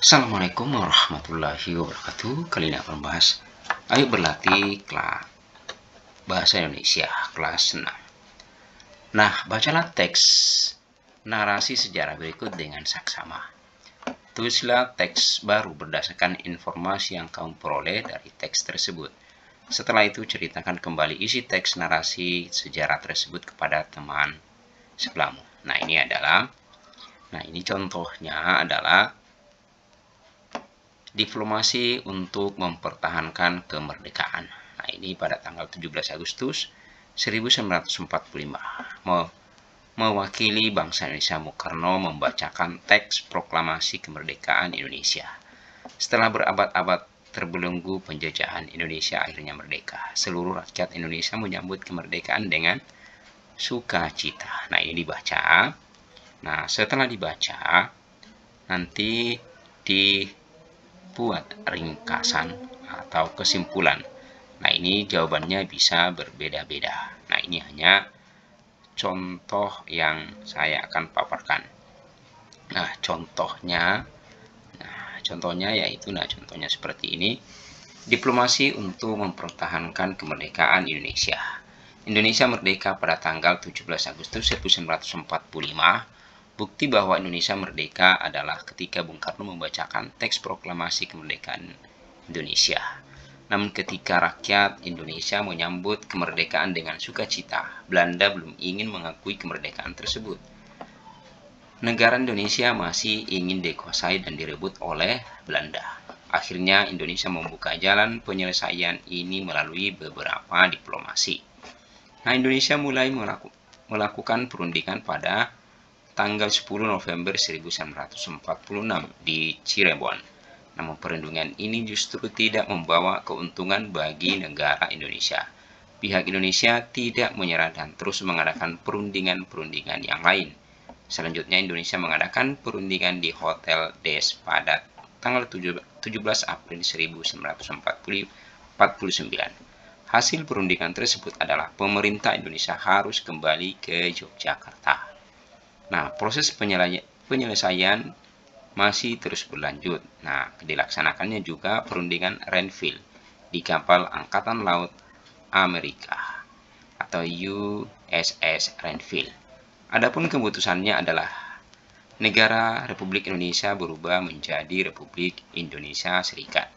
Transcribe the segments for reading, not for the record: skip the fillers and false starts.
Assalamualaikum warahmatullahi wabarakatuh. Kali ini akan membahas ayo berlatih bahasa Indonesia kelas 6. Nah, bacalah teks narasi sejarah berikut dengan saksama. Tulislah teks baru berdasarkan informasi yang kamu peroleh dari teks tersebut. Setelah itu ceritakan kembali isi teks narasi sejarah tersebut kepada teman sebelahmu. Ini contohnya adalah diplomasi untuk mempertahankan kemerdekaan. Nah, ini pada tanggal 17 Agustus 1945. Mewakili bangsa Indonesia, Bung Karno membacakan teks proklamasi kemerdekaan Indonesia. Setelah berabad-abad terbelenggu penjajahan, Indonesia akhirnya merdeka. Seluruh rakyat Indonesia menyambut kemerdekaan dengan sukacita. Nah, ini dibaca. Nah, setelah dibaca, nanti dibuat ringkasan atau kesimpulan. Nah, ini jawabannya bisa berbeda-beda. Nah, ini hanya contoh yang saya akan paparkan. Nah, contohnya seperti ini. Diplomasi untuk mempertahankan kemerdekaan Indonesia. Indonesia merdeka pada tanggal 17 Agustus 1945. Bukti bahwa Indonesia merdeka adalah ketika Bung Karno membacakan teks proklamasi kemerdekaan Indonesia. Namun ketika rakyat Indonesia menyambut kemerdekaan dengan sukacita, Belanda belum ingin mengakui kemerdekaan tersebut. Negara Indonesia masih ingin dikuasai dan direbut oleh Belanda. Akhirnya Indonesia membuka jalan penyelesaian ini melalui beberapa diplomasi. Nah, Indonesia mulai melakukan perundingan pada tanggal 10 November 1946 di Cirebon. Namun perundingan ini justru tidak membawa keuntungan bagi negara Indonesia. Pihak Indonesia tidak menyerah dan terus mengadakan perundingan yang lain. Selanjutnya Indonesia mengadakan perundingan di Hotel Des pada tanggal 17 April 1949. Hasil perundingan tersebut adalah pemerintah Indonesia harus kembali ke Yogyakarta. Nah, proses penyelesaian masih terus berlanjut. Nah, dilaksanakannya juga perundingan Renville di kapal Angkatan Laut Amerika atau USS Renville. Adapun keputusannya adalah negara Republik Indonesia berubah menjadi Republik Indonesia Serikat.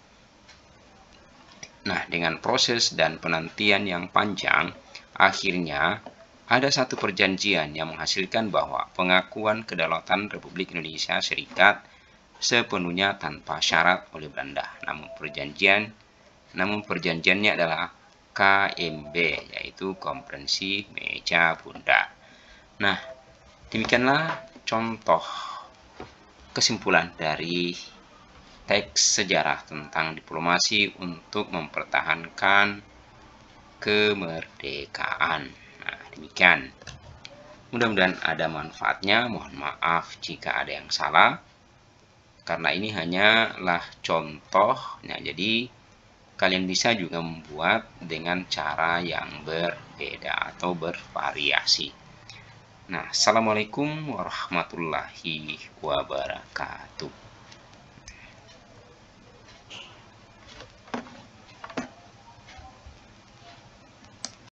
Nah, dengan proses dan penantian yang panjang, akhirnya ada satu perjanjian yang menghasilkan bahwa pengakuan kedaulatan Republik Indonesia Serikat sepenuhnya tanpa syarat oleh Belanda. Namun perjanjiannya adalah KMB, yaitu Konferensi Meja Bunda. Nah, demikianlah contoh kesimpulan dari teks sejarah tentang diplomasi untuk mempertahankan kemerdekaan. Nah, demikian. Mudah-mudahan ada manfaatnya. Mohon maaf jika ada yang salah, karena ini hanyalah contoh. Nah, jadi kalian bisa juga membuat dengan cara yang berbeda atau bervariasi. Nah, assalamualaikum warahmatullahi wabarakatuh.